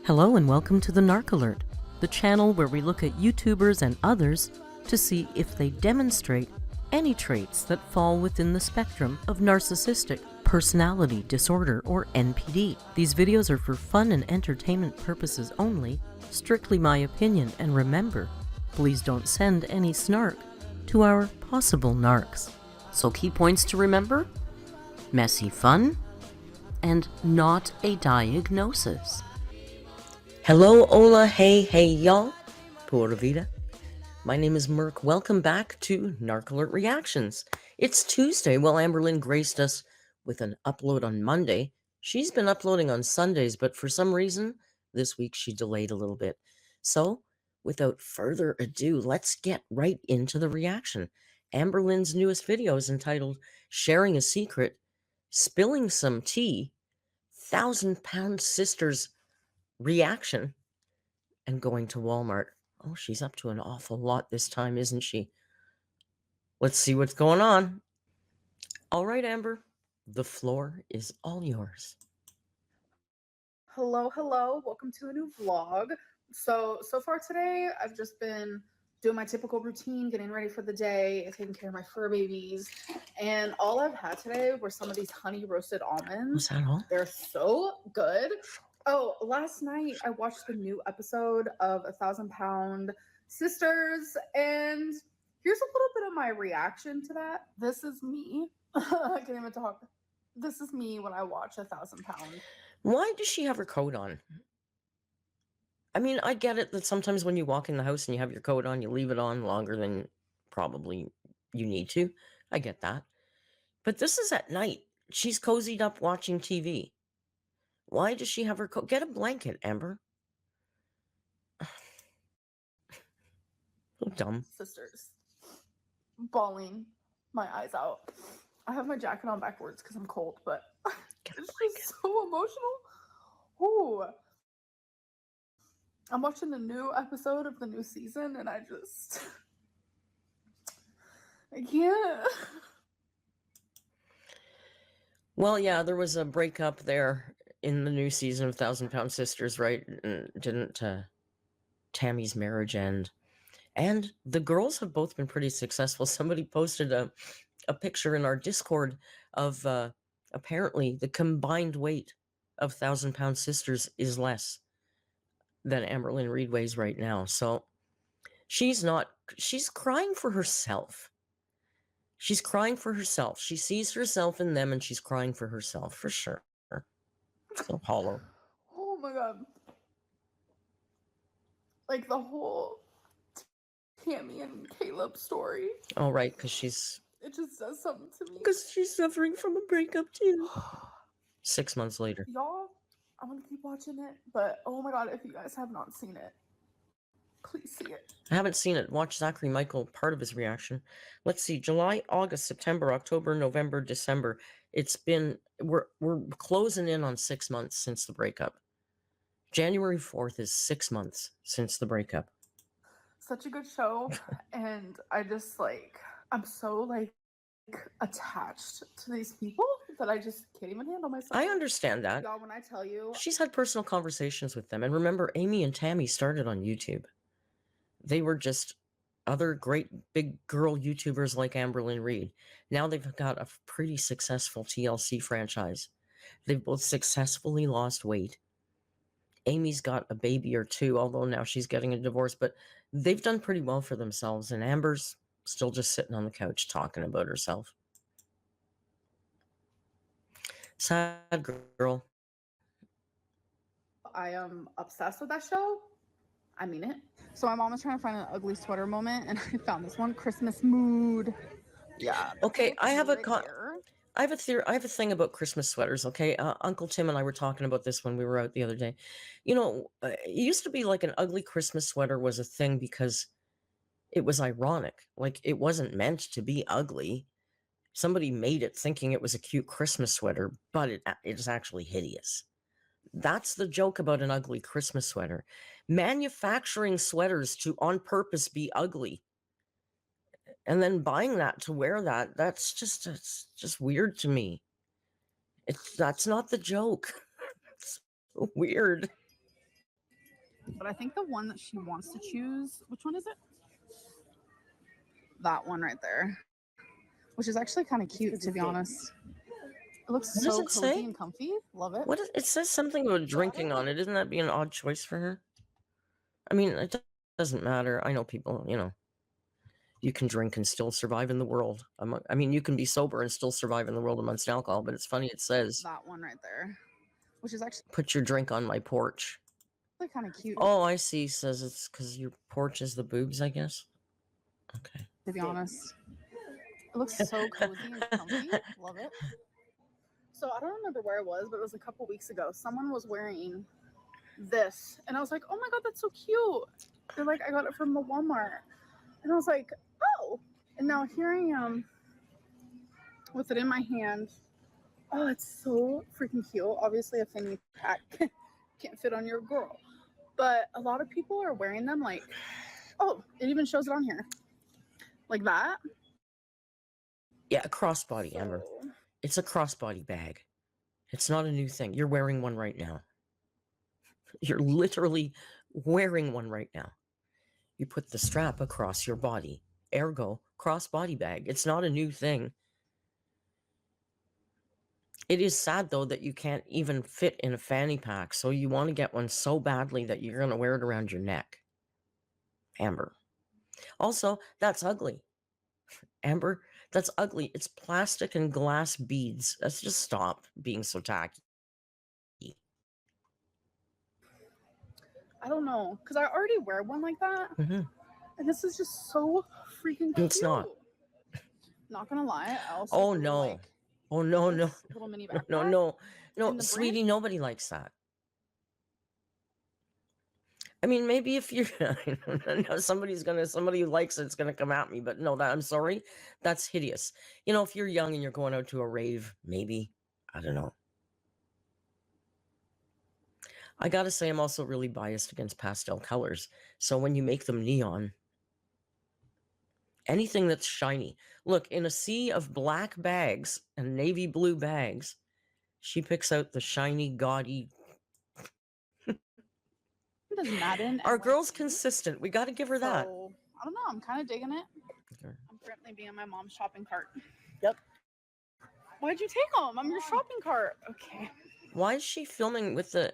Hello and welcome to the Narc Alert, the channel where we look at YouTubers and others to see if they demonstrate any traits that fall within the spectrum of narcissistic personality disorder or NPD. These videos are for fun and entertainment purposes only, strictly my opinion, and remember, please don't send any snark to our possible narcs. So key points to remember: messy fun and not a diagnosis. Hello, hola, hey, y'all. Pura vida. My name is Merc. Welcome back to Narc Alert Reactions. It's Tuesday. Well, AMBERLYNN graced us with an upload on Monday. She's been uploading on Sundays, but for some reason, this week she delayed a little bit. So, without further ado, let's get right into the reaction. AMBERLYNN's newest video is entitled Sharing a Secret, Spilling Some Tea, 1,000-Pound Sisters Reaction, and going to Walmart. Oh, she's up to an awful lot this time, isn't she? Let's see what's going on. All right, Amber, the floor is all yours. Hello, welcome to a new vlog. So far today, I've just been doing my typical routine, getting ready for the day, taking care of my fur babies, and all I've had today were some of these honey roasted almonds. Was that all? They're so good. Oh, last night I watched the new episode of 1,000-Pound Sisters, and here's a little bit of my reaction to that. This is me. I can't even talk. This is me when I watch 1,000-Pound. Why does she have her coat on? I mean, I get it that sometimes when you walk in the house and you have your coat on, you leave it on longer than probably you need to. I get that. But this is at night. She's cozied up watching TV. Why does she have her coat? Get a blanket, Amber. So dumb. Sisters. Bawling my eyes out. I have my jacket on backwards because I'm cold, but it's just so emotional. Ooh. I'm watching the new episode of the new season and I can't. Well, yeah, there was a breakup there in the new season of 1,000-Pound Sisters, right? Didn't Tammy's marriage end? And the girls have both been pretty successful. Somebody posted a picture in our Discord of apparently the combined weight of 1,000-Pound Sisters is less than AMBERLYNN Reid weighs right now. So she's crying for herself. She's crying for herself. She sees herself in them and she's crying for herself, for sure. So hollow. Oh my god. Like the whole Tammy and Caleb story. Oh, right, because she's... It just does something to me. Because she's suffering from a breakup too. 6 months later. Y'all, I'm gonna keep watching it, but oh my god, if you guys have not seen it, please see it. I haven't seen it. Watch Zachary Michael, part of his reaction. Let's see, July, August, September, October, November, December. It's been, we're closing in on 6 months since the breakup. January 4th is 6 months since the breakup. Such a good show, and I just I'm so attached to these people that I just can't even handle myself. I understand that. Y'all, when I tell you, she's had personal conversations with them, and remember, Amy and Tammy started on YouTube. They were just other great big girl YouTubers like AMBERLYNN Reid. Now they've got a pretty successful TLC franchise. They've both successfully lost weight. Amy's got a baby or two, although now she's getting a divorce, but they've done pretty well for themselves, and Amber's still just sitting on the couch talking about herself. Sad girl. I am obsessed with that show. I mean it. So my mom was trying to find an ugly sweater moment, and I found this one, Christmas mood. Yeah. Okay, I have a thing about Christmas sweaters, okay? Uncle Tim and I were talking about this when we were out the other day. You know, it used to be like an ugly Christmas sweater was a thing because it was ironic. Like, it wasn't meant to be ugly. Somebody made it thinking it was a cute Christmas sweater, but it is actually hideous. That's the joke about an ugly Christmas sweater. Manufacturing sweaters to on purpose be ugly, and then buying that to wear that, it's just weird to me. That's not the joke. It's so weird. But I think the one that she wants to choose, which one is it? That one right there, which is actually kind of cute, to be honest. It looks What does so it cozy say? and comfy. Love it. What is, it says something about drinking on it. Isn't that be an odd choice for her? I mean, it doesn't matter. I know people, you know, you can drink and still survive in the world. I mean, you can be sober and still survive in the world amongst alcohol, but it's funny it says that one right there, which is actually put your drink on my porch. kind of cute. Oh, I see. Says it's because your porch is the boobs, I guess. Okay. To be honest, it looks so cozy and comfy. Love it. So I don't remember where it was, but it was a couple weeks ago. Someone was wearing this, and I was like, "Oh my god, that's so cute!" They're like, "I got it from the Walmart," and I was like, "Oh!" And now here I am with it in my hand. Oh, it's so freaking cute. Obviously, a fanny pack can't fit on your girl, but a lot of people are wearing them like, oh, it even shows it on here, like that. Yeah, a crossbody, Amber. It's a crossbody bag. It's not a new thing. You're wearing one right now. You're literally wearing one right now. You put the strap across your body. Ergo, crossbody bag. It's not a new thing. It is sad, though, that you can't even fit in a fanny pack, so you want to get one so badly that you're going to wear it around your neck. Amber. Also, that's ugly. Amber, that's ugly. It's plastic and glass beads. Let's just stop being so tacky. I don't know, because I already wear one like that, and this is just so freaking cute. It's not. Not gonna lie, I also Oh, really no. like Oh, no, no. little mini backpack. No, the sweetie, nobody likes that. I mean, maybe if you're somebody who likes it's gonna come at me, but no, I'm sorry, that's hideous. You know, if you're young and you're going out to a rave, maybe, I don't know. I gotta say, I'm also really biased against pastel colors. So when you make them neon, anything that's shiny, look, in a sea of black bags and navy blue bags, she picks out the shiny, gaudy. Does Madden Our girl's consistent. We got to give her that. I don't know. I'm kind of digging it. Okay. I'm currently being my mom's shopping cart. Yep. Why'd you take them? I'm your shopping cart. Okay. Why is she filming with the...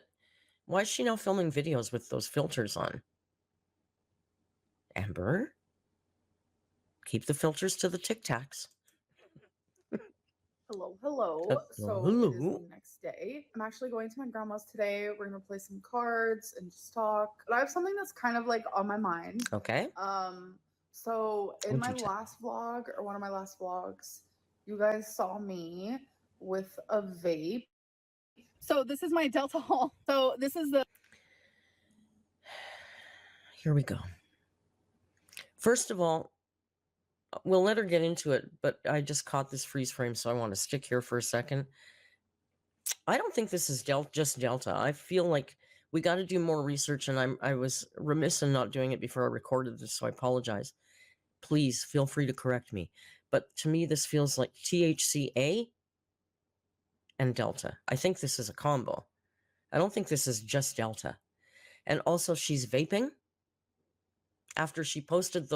Why is she now filming videos with those filters on? Amber? Keep the filters to the Tic Tacs. Hello. So hello. It is the next day. I'm actually going to my grandma's today. We're gonna play some cards and just talk. But I have something that's kind of like on my mind. Okay. So in my last vlog, or one of my last vlogs, you guys saw me with a vape. So this is my Delta haul. So this is the... Here we go. First of all, we'll let her get into it, but I just caught this freeze frame, so I want to stick here for a second. I don't think this is just Delta. I feel like we got to do more research, and I was remiss in not doing it before I recorded this, so I apologize. Please feel free to correct me. But to me, this feels like THCA and Delta. I think this is a combo. I don't think this is just Delta. And also, she's vaping. After she posted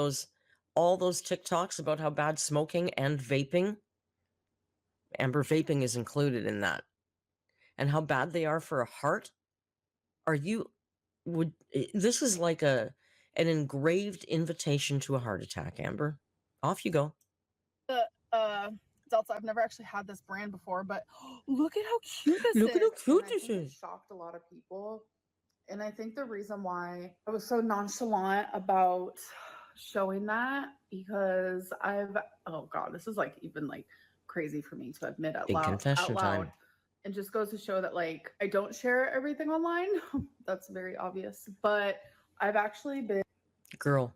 all those TikToks about how bad smoking and vaping, Amber, vaping is included in that, and how bad they are for a heart. This is like an engraved invitation to a heart attack, Amber. Off you go. Delta, I've never actually had this brand before, but look at how cute this is. Look at how cute this is. It shocked a lot of people. And I think the reason why I was so nonchalant about showing that, because oh God, this is like even like crazy for me to admit out loud. Confession time. It just goes to show that like I don't share everything online. That's very obvious. But I've actually been... Girl,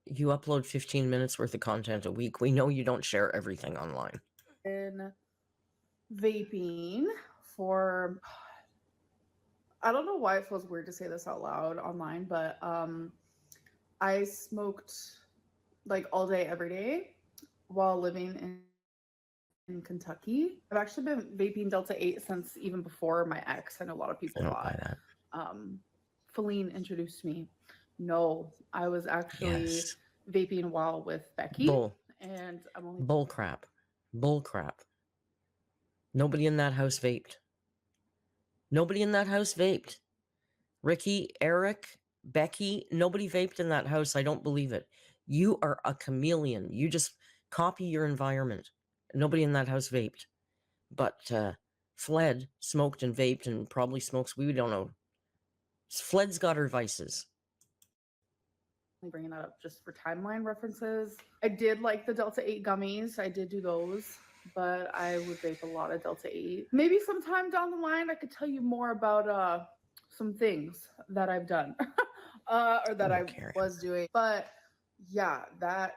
you upload 15 minutes worth of content a week. We know you don't share everything online. In vaping for... I don't know why it feels weird to say this out loud online, but I smoked like all day, every day while living in Kentucky. I've actually been vaping Delta 8 since even before my ex. I know a lot of people thought Feline introduced me. No, I was actually Yes. vaping while with Becky, Bull. and I'm only Bull crap. Bull crap. Nobody in that house vaped. Nobody in that house vaped. Ricky, Eric, Becky, nobody vaped in that house. I don't believe it. You are a chameleon. You just copy your environment. Nobody in that house vaped. But Fled smoked and vaped and probably smokes. We don't know. Fled's got her vices. bringing that up just for timeline references. I did like the Delta 8 gummies. I did do those, but I would vape a lot of Delta 8. Maybe sometime down the line, I could tell you more about some things that I've done or that I was doing. But yeah, that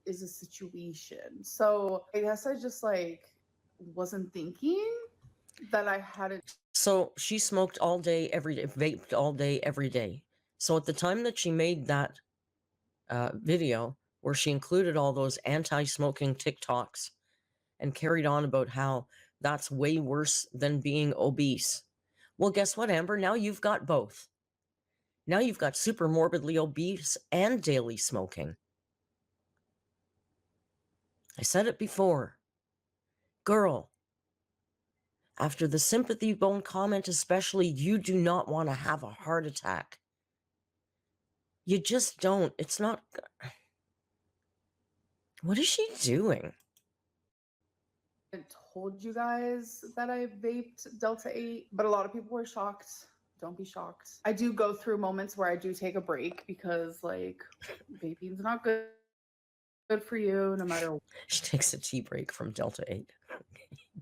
is a situation. So I guess I just like wasn't thinking that I had it. So she smoked all day, every day, vaped all day, every day. So at the time that she made that video where she included all those anti-smoking TikToks and carried on about how that's way worse than being obese. Well, guess what, Amber? Now you've got both. Now you've got super morbidly obese and daily smoking. I said it before. Girl, after the sympathy bone comment especially, you do not want to have a heart attack. You just don't. It's not... What is she doing? I told you guys that I vaped Delta 8, but a lot of people were shocked. Don't be shocked. I do go through moments where I do take a break because, like, vaping's not good for you no matter She takes a tea break from Delta 8.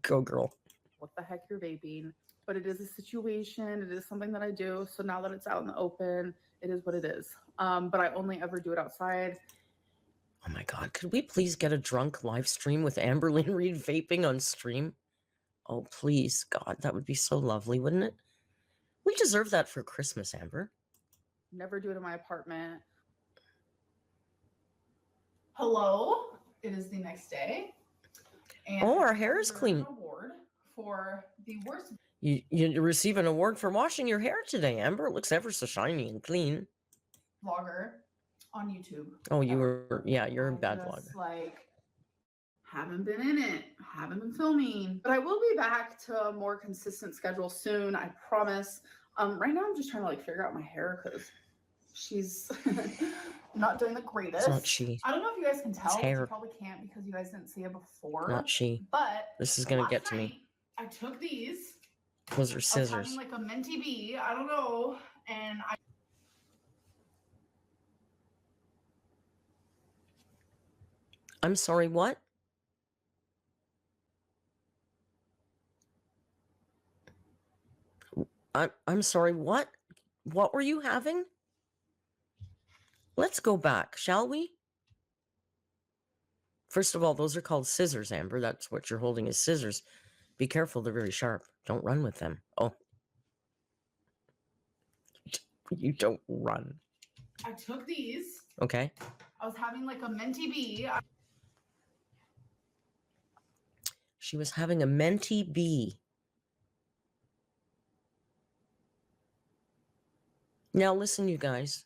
Go, girl. what the heck you're vaping. But it is a situation. It is something that I do. So now that it's out in the open, it is what it is. But I only ever do it outside. Oh my God, could we please get a drunk live stream with Amberlynn Reed vaping on stream? Oh, please, God, that would be so lovely, wouldn't it? We deserve that for Christmas, Amber. Never do it in my apartment. Hello, it is the next day. And oh, our hair is clean. An award for the worst. You receive an award for washing your hair today, Amber. It looks ever so shiny and clean. Vlogger on YouTube. Oh, yeah, you're a bad vlogger. Like, haven't been in it, haven't been filming, but I will be back to a more consistent schedule soon. I promise. Right now I'm just trying to like figure out my hair because she's not doing the greatest. It's not she. I don't know if you guys can tell. Hair. You probably can't because you guys didn't see it before. Not she. But this is gonna get to me. I took these. Those are scissors. I was having like a minty bee. I don't know, and I'm sorry, what? I'm sorry, what? What were you having? Let's go back, shall we? First of all, those are called scissors, Amber. That's what you're holding is scissors. Be careful, they're very sharp. Don't run with them. Oh. You don't run. I took these. Okay. I was having like a minty bee. She was having a minty bee. Now listen, you guys.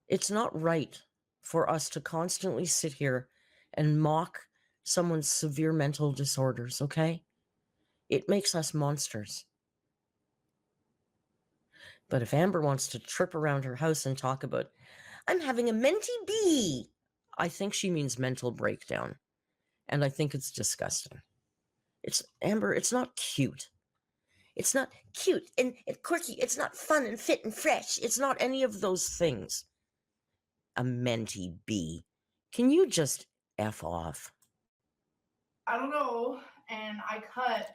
It's not right for us to constantly sit here and mock someone's severe mental disorders, okay? It makes us monsters. But if Amber wants to trip around her house and talk about, I'm having a minty bee, I think she means mental breakdown. And I think it's disgusting. It's, Amber, it's not cute. It's not cute and quirky. It's not fun and fit and fresh. It's not any of those things. A minty bee. Can you just F off? I don't know. And I cut.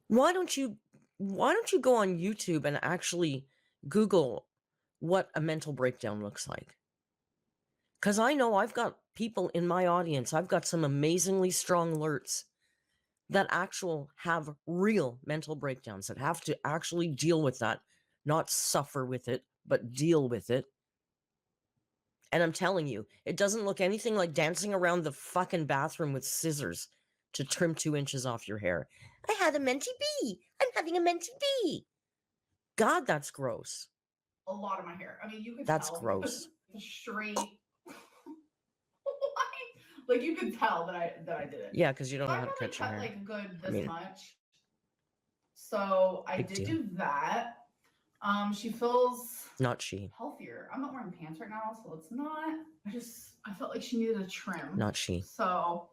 Why don't you go on YouTube and actually Google what a mental breakdown looks like? Because I know I've got people in my audience. I've got some amazingly strong alerts that have real mental breakdowns, that have to actually deal with that, not suffer with it, but deal with it. And I'm telling you, it doesn't look anything like dancing around the fucking bathroom with scissors to trim 2 inches off your hair. I had a minty bee. I'm having a minty bee. God, that's gross. A lot of my hair. I mean, you could That's tell. gross. The straight. Like you could tell that I did it. Yeah, because you don't know I how to probably cut your cut hair. like good this I mean, much. So I big did deal. do that. She feels Not she. healthier. I'm not wearing pants right now, so it's not. I felt like she needed a trim. Not she. So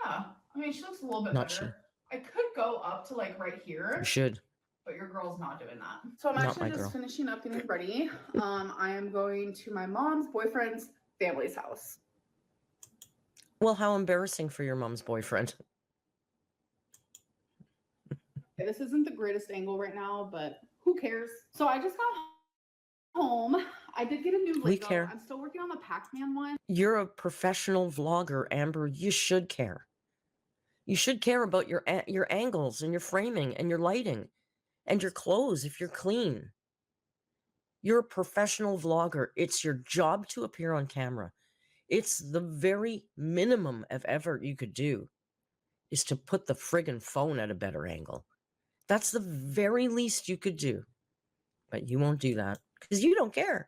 yeah, I mean, she looks a little bit Not better. I could go up to like right here. You should. But your girl's not doing that. So I'm Not actually my just girl. finishing up getting ready. I am going to my mom's boyfriend's family's house. Well, how embarrassing for your mom's boyfriend. This isn't the greatest angle right now, but who cares? So I just got home. I did get a new Lego. We care. I'm still working on the Pac-Man one. You're a professional vlogger, Amber. You should care. You should care about your angles and your framing and your lighting and your clothes if you're clean. You're a professional vlogger. It's your job to appear on camera. It's the very minimum of effort you could do is to put the friggin' phone at a better angle. That's the very least you could do. But you won't do that because you don't care.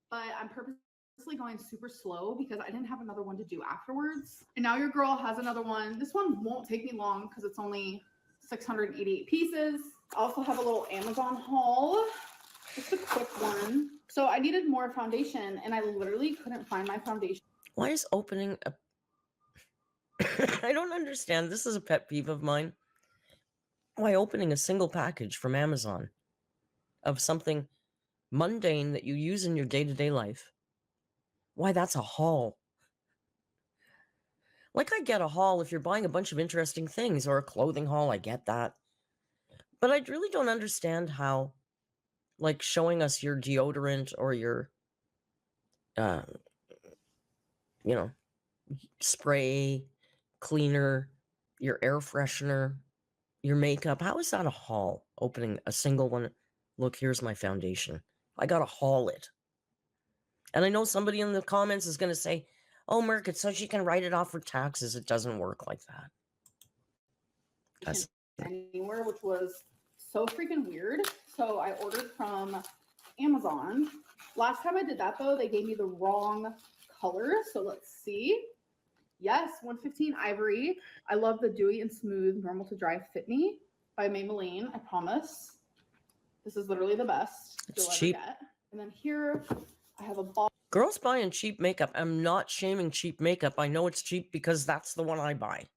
But I'm purposely going super slow because I didn't have another one to do afterwards. And now your girl has another one. This one won't take me long because it's only 688 pieces. I also have a little Amazon haul. Just a quick one. So I needed more foundation and I literally couldn't find my foundation. Why is opening a... I don't understand. This is a pet peeve of mine. Why opening a single package from Amazon of something mundane that you use in your day-to-day life? Why that's a haul? Like, I get a haul if you're buying a bunch of interesting things, or a clothing haul, I get that. But I really don't understand how, like, showing us your deodorant or your, you know, spray, cleaner, your air freshener, your makeup, how is that a haul? Opening a single one. Look, here's my foundation. I gotta haul it. And I know somebody in the comments is going to say, oh, Merc, it's so she can write it off for taxes. It doesn't work like that. That's anywhere, which was so freaking weird. So I ordered from Amazon. Last time I did that, though, they gave me the wrong color. So let's see. Yes, 115 Ivory. I love the Dewy and Smooth Normal to Dry Fit Me by Maybelline. I promise. This is literally the best it's you'll cheap. ever get. And then here I have a bottle. Girls buying cheap makeup. I'm not shaming cheap makeup. I know it's cheap because that's the one I buy.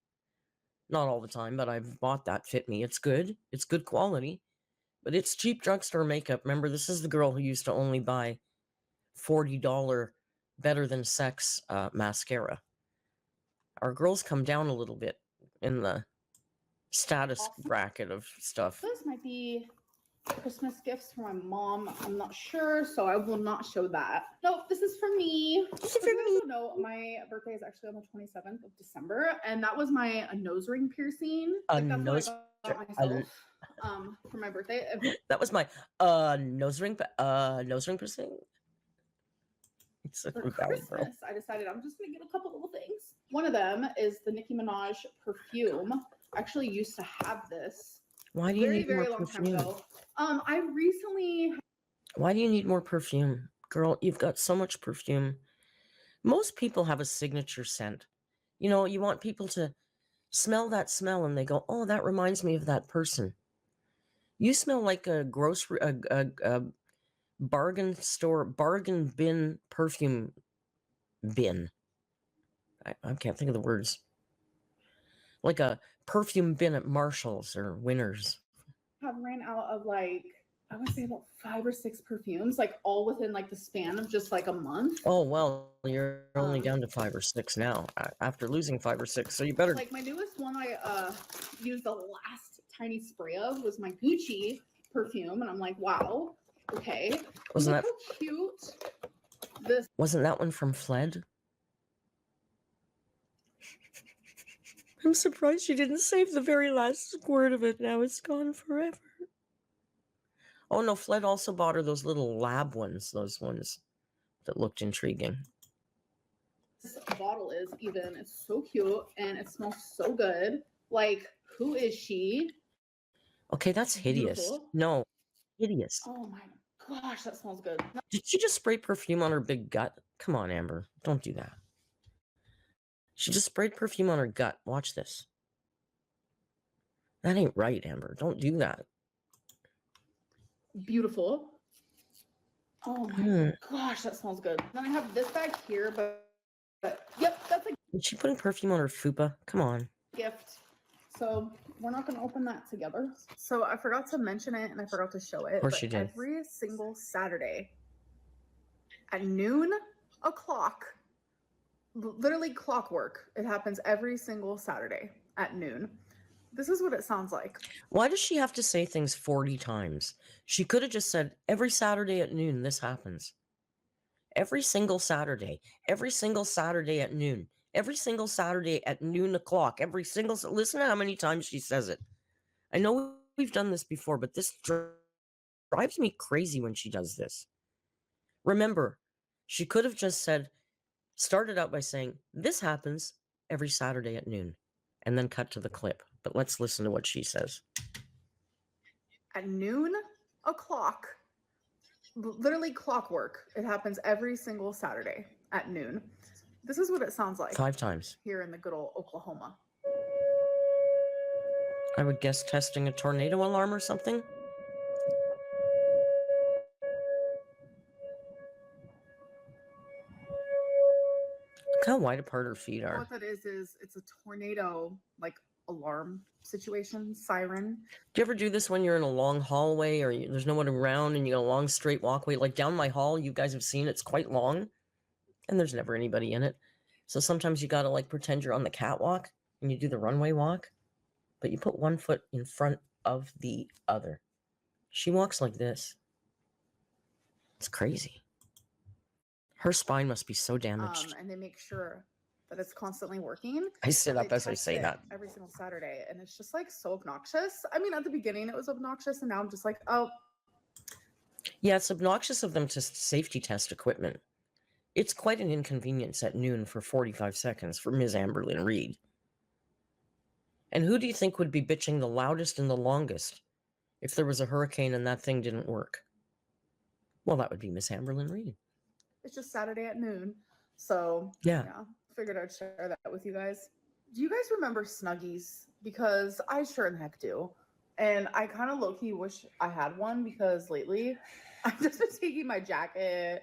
Not all the time, but I've bought that Fit Me. It's good. It's good quality. But it's cheap drugstore makeup. Remember, this is the girl who used to only buy $40 Better Than Sex mascara. Our girls come down a little bit in the status bracket of stuff. This might be Christmas gifts for my mom. I'm not sure, so I will not show that. Nope, this is for me. This is for me. No, my birthday is actually on the 27th of December, and that was my nose ring piercing. A Like, that's nose- what I got myself for my birthday. That was my nose ring piercing. It's a For valid girl. Christmas, I decided I'm just gonna get a couple little things. One of them is the Nicki Minaj perfume. I actually used to have this. Why do you need more long time perfume? ago. I recently. Why do you need more perfume? Girl, you've got so much perfume. Most people have a signature scent. You know, you want people to smell that smell and they go, oh, that reminds me of that person. You smell like a grocery, a bargain store, bargain bin perfume bin. I can't think of the words. Like a perfume bin at Marshall's or Winners. Have ran out of like, I would say about 5 or 6 perfumes, like all within like the span of just like a month. Oh, well, you're only down to 5 or 6 now after losing 5 or 6. So you better. Like my newest one I used the last tiny spray of was my Gucci perfume. And I'm like, wow, okay. Wasn't Look that how cute this. Wasn't that one from Fled? I'm surprised you didn't save the very last squirt of it. Now it's gone forever. Oh no, Fled also bought her those little lab ones, those ones that looked intriguing. This bottle is even. It's so cute and it smells so good. Like, who is she? Okay, that's hideous. Beautiful. No, hideous. Oh my gosh, that smells good. Did she just spray perfume on her big gut? Come on, Amber. Don't do that. She just sprayed perfume on her gut. Watch this. That ain't right, Amber. Don't do that. Beautiful. Oh my gosh, that smells good. Then I have this bag here, but yep, that's a Is she putting perfume on her fupa? Come on. gift. So we're not going to open that together. So I forgot to mention it and I forgot to show it. Of course but you did. Every single Saturday at noon o'clock, literally clockwork. It happens every single Saturday at noon. This is what it sounds like. Why does she have to say things 40 times? She could have just said, every Saturday at noon, this happens. Every single Saturday at noon, every single Saturday at noon o'clock, listen to how many times she says it. I know we've done this before, but this drives me crazy when she does this. Remember, she could have just started out by saying, this happens every Saturday at noon, and then cut to the clip. But let's listen to what she says. At noon o'clock, literally clockwork. It happens every single Saturday at noon. This is what it sounds like 5 times. here in the good old Oklahoma. I would guess testing a tornado alarm or something. Look how wide apart her feet are. What that is it's a tornado like alarm situation, siren. Do you ever do this when you're in a long hallway or there's no one around and you got a long straight walkway? Like down my hall, you guys have seen it's quite long and there's never anybody in it. So sometimes you got to like pretend you're on the catwalk and you do the runway walk, but you put one foot in front of the other. She walks like this. It's crazy. Her spine must be so damaged. And they make sure that it's constantly working. I sit up They as I test say it that. every single Saturday, and it's just like so obnoxious. I mean, at the beginning it was obnoxious, and now I'm just like, oh, Yeah, it's obnoxious of them to safety test equipment. It's quite an inconvenience at noon for 45 seconds for Ms. Amberlynn Reed. And who do you think would be bitching the loudest and the longest if there was a hurricane and that thing didn't work? Well, that would be Miss Amberlynn Reed. it's just Saturday at noon. So Yeah. Figured I'd share that with you guys. Do you guys remember Snuggies? Because I sure in the heck do. And I kind of low-key wish I had one because lately I've just been taking my jacket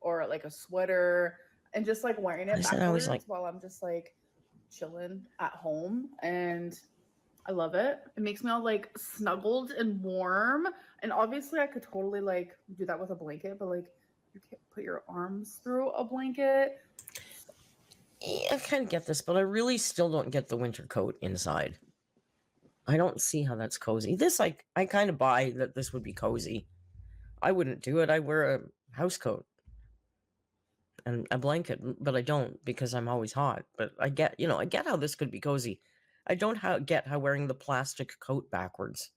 or like a sweater and just like wearing it backwards while I'm just like chilling at home. And I love it. It makes me all like snuggled and warm. And obviously I could totally like do that with a blanket, but like you can't put your arms through a blanket. Yeah, I kind of get this, but I really still don't get the winter coat inside. I don't see how that's cozy. This, I kind of buy that this would be cozy. I wouldn't do it. I wear a house coat and a blanket, but I don't because I'm always hot. But I get how this could be cozy. I don't get how wearing the plastic coat backwards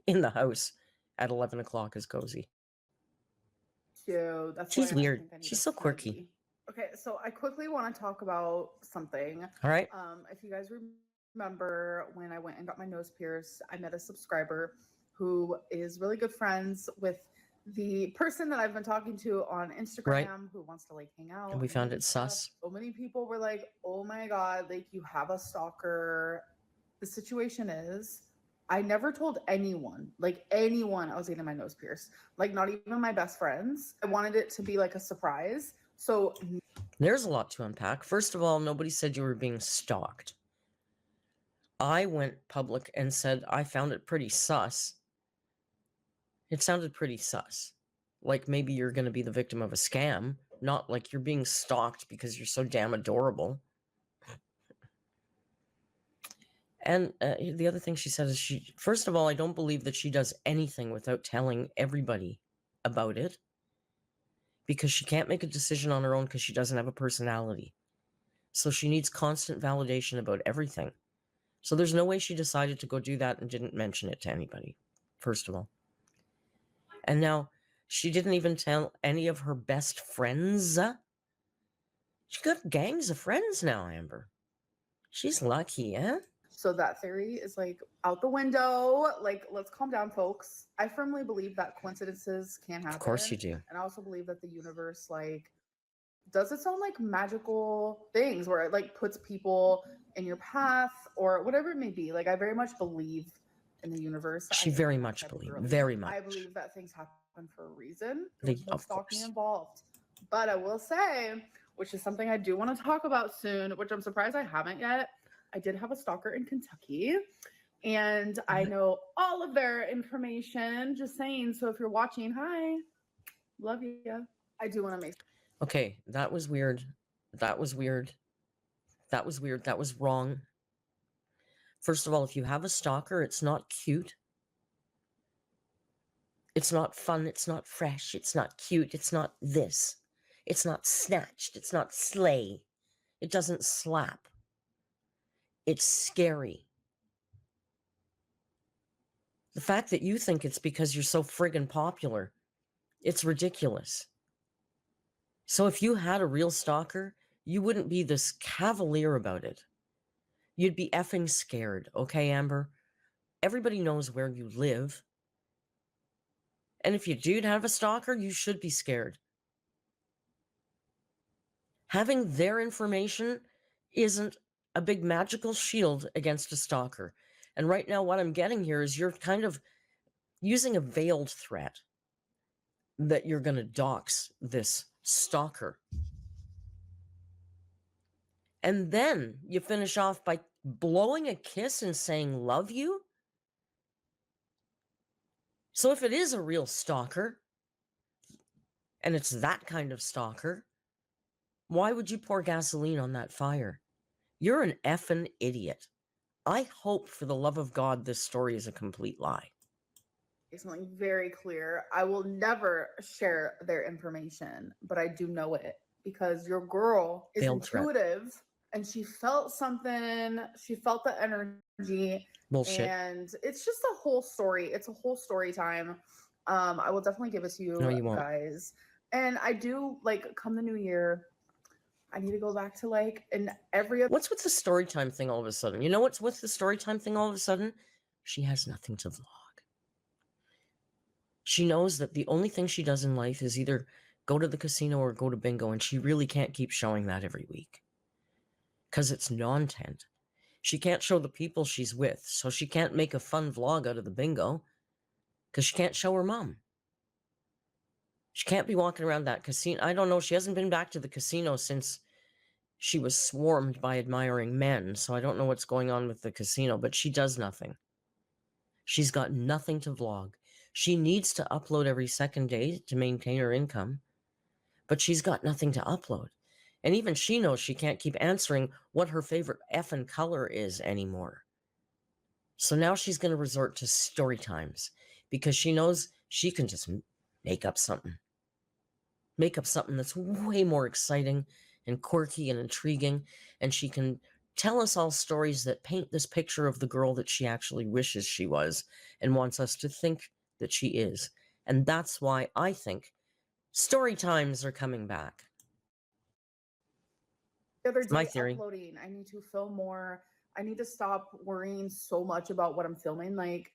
in the house at 11 o'clock is cozy. So that's She's why I weird. think I need She's a so quirky. Snuggie. Okay, so I quickly want to talk about something. All right. If you guys remember when I went and got my nose pierced, I met a subscriber who is really good friends with the person that I've been talking to on Instagram who wants to like hang out. And we found it sus. So many people were like, oh my God, like you have a stalker. The situation is, I never told anyone I was getting my nose pierced. Like not even my best friends. I wanted it to be like a surprise. So there's a lot to unpack. First of all, nobody said you were being stalked. I went public and said I found it pretty sus. It sounded pretty sus. Like maybe you're going to be the victim of a scam, not like you're being stalked because you're so damn adorable. And the other thing she said is first of all, I don't believe that she does anything without telling everybody about it. Because she can't make a decision on her own because she doesn't have a personality. So she needs constant validation about everything. So there's no way she decided to go do that and didn't mention it to anybody, first of all. And now, she didn't even tell any of her best friends. She got gangs of friends now, Amber. She's lucky, eh? So that theory is like out the window. Like, let's calm down, folks. I firmly believe that coincidences can happen. Of course you do. And I also believe that the universe like does its own like magical things where it like puts people in your path or whatever it may be. Like, I very much believe in the universe. She I am very that much type of believes, girly. very much. I believe that things happen for a reason. They, There's no of stalking course. involved. But I will say, which is something I do want to talk about soon, which I'm surprised I haven't yet. I did have a stalker in Kentucky, and I know all of their information. Just saying. So if you're watching, hi, love you. I do want to make. Okay, that was weird. That was weird. That was weird. That was wrong. First of all, if you have a stalker, it's not cute. It's not fun. It's not fresh. It's not cute. It's not this. It's not snatched. It's not slay. It doesn't slap. It's scary. The fact that you think it's because you're so friggin' popular, it's ridiculous. So if you had a real stalker, you wouldn't be this cavalier about it. You'd be effing scared, okay, Amber? Everybody knows where you live. And if you do have a stalker, you should be scared. Having their information isn't a big magical shield against a stalker. And right now, what I'm getting here is you're kind of using a veiled threat that you're going to dox this stalker. And then you finish off by blowing a kiss and saying, love you? So if it is a real stalker, and it's that kind of stalker, why would you pour gasoline on that fire? You're an effing idiot. I hope for the love of God this story is a complete lie. Something very clear. I will never share their information, but I do know it because your girl is Veiled threat. intuitive and she felt something. She felt the energy. Bullshit. And it's just a whole story. It's a whole story time. I will definitely give it to you, No, you won't. guys. And I do like come the new year. I need to go back to like in every other. What's with the story time thing all of a sudden? You know what's with the story time thing all of a sudden? She has nothing to vlog. She knows that the only thing she does in life is either go to the casino or go to bingo, and she really can't keep showing that every week. Because it's non-tent. She can't show the people she's with, so she can't make a fun vlog out of the bingo, because she can't show her mom. She can't be walking around that casino. I don't know, she hasn't been back to the casino since she was swarmed by admiring men, so I don't know what's going on with the casino, but she does nothing. She's got nothing to vlog. She needs to upload every second day to maintain her income, but she's got nothing to upload. And even she knows she can't keep answering what her favorite effing color is anymore. So now she's going to resort to story times because she knows she can just make up something. Make up something that's way more exciting and quirky and intriguing, and she can tell us all stories that paint this picture of the girl that she actually wishes she was and wants us to think that she is. And that's why I think story times are coming back. The other day, My theory. uploading. I need to film more. I need to stop worrying so much about what I'm filming. Like,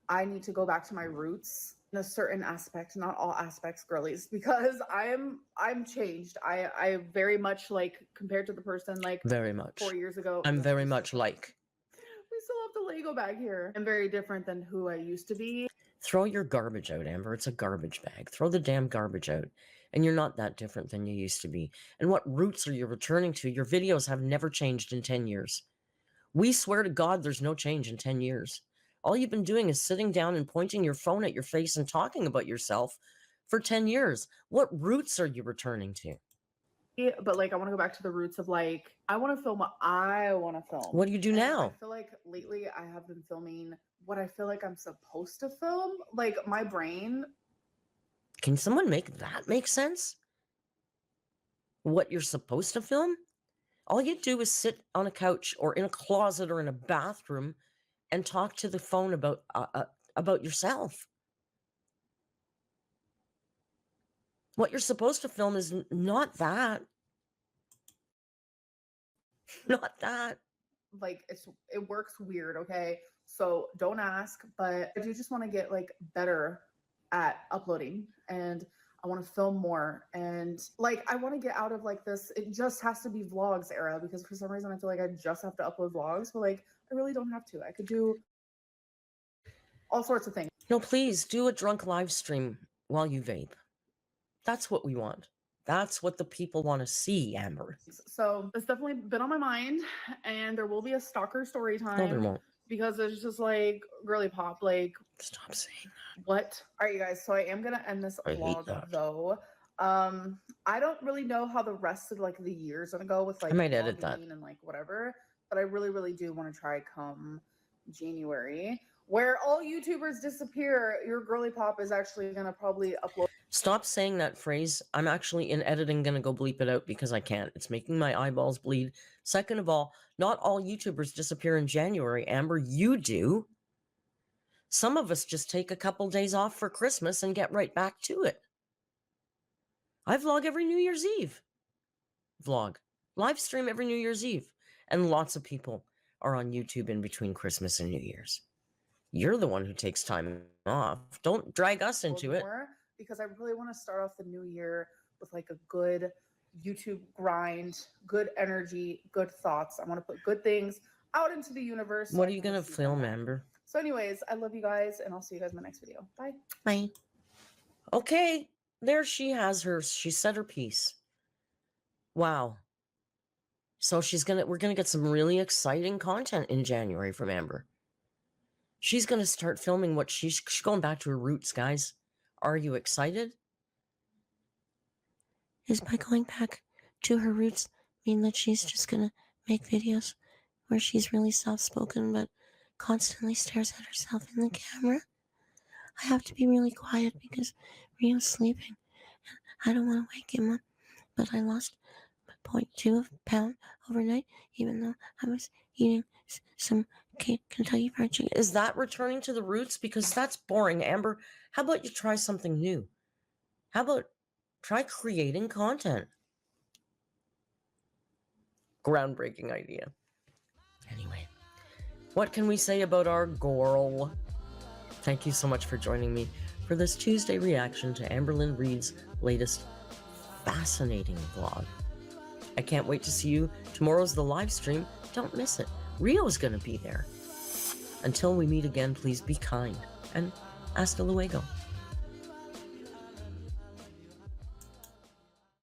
I need to go back to my roots in a certain aspect, not all aspects, girlies, because I'm changed. I very much like compared to the person like Very much. 4 years ago. I'm very much like. We still have the Lego bag here. I'm very different than who I used to be. Throw your garbage out, Amber. It's a garbage bag. Throw the damn garbage out. And you're not that different than you used to be. And what roots are you returning to? Your videos have never changed in 10 years. We swear to God there's no change in 10 years. All you've been doing is sitting down and pointing your phone at your face and talking about yourself for 10 years. What roots are you returning to? But like, I want to go back to the roots of like, I want to film what I want to film. What do you do And now? I feel like lately I have been filming what I feel like I'm supposed to film. Like, my brain. Can someone make that make sense? What you're supposed to film? All you do is sit on a couch or in a closet or in a bathroom and talk to the phone about yourself. What you're supposed to film is not that. Not that. like it works weird, okay? So don't ask, but I do just want to get like better at uploading, and I want to film more, and like I want to get out of like this it just has to be vlogs era, because for some reason I feel like I just have to upload vlogs, but like I really don't have to. I could do all sorts of things. No, please do a drunk live stream while you vape. That's what we want. That's what the people want to see, Amber. So it's definitely been on my mind, and there will be a stalker story time. No, there won't. Because it's just like girly pop, like Stop saying that. what? All right, you guys. So I am gonna end this I hate vlog that. though. I don't really know how the rest of like the year's gonna go with like I might edit that. vlogging and like whatever, but I really do want to try come January, where all YouTubers disappear. Your girly pop is actually gonna probably upload. Stop saying that phrase. I'm actually in editing gonna go bleep it out because I can't. It's making my eyeballs bleed. Second of all, not all YouTubers disappear in January, Amber. You do. Some of us just take a couple days off for Christmas and get right back to it. I vlog every New Year's Eve. Live stream every New Year's Eve. And lots of people are on YouTube in between Christmas and New Year's. You're the one who takes time off. Don't drag us into it. Because I really want to start off the new year with like a good YouTube grind, good energy, good thoughts. I want to put good things out into the universe. What are you going to film, Amber? So anyways, I love you guys, and I'll see you guys in my next video. Bye. Bye. Okay, there she has hers. She said her piece. Wow. So we're gonna get some really exciting content in January from Amber. She's gonna start filming what she's going back to her roots, guys. Are you excited? Is by going back to her roots mean that she's just gonna make videos where she's really soft-spoken but constantly stares at herself in the camera? I have to be really quiet because Rio's sleeping. I don't want to wake him up, but I lost 0.2 pound overnight, even though I was eating some Kentucky Fried Chicken. Is that returning to the roots? Because that's boring, Amber. How about you try something new? How about try creating content? Groundbreaking idea. Anyway, what can we say about our girl? Thank you so much for joining me for this Tuesday reaction to AMBERLYNN Reid's latest fascinating vlog. I can't wait to see you. Tomorrow's the live stream. Don't miss it. Rio's gonna be there. Until we meet again, please be kind and hasta luego.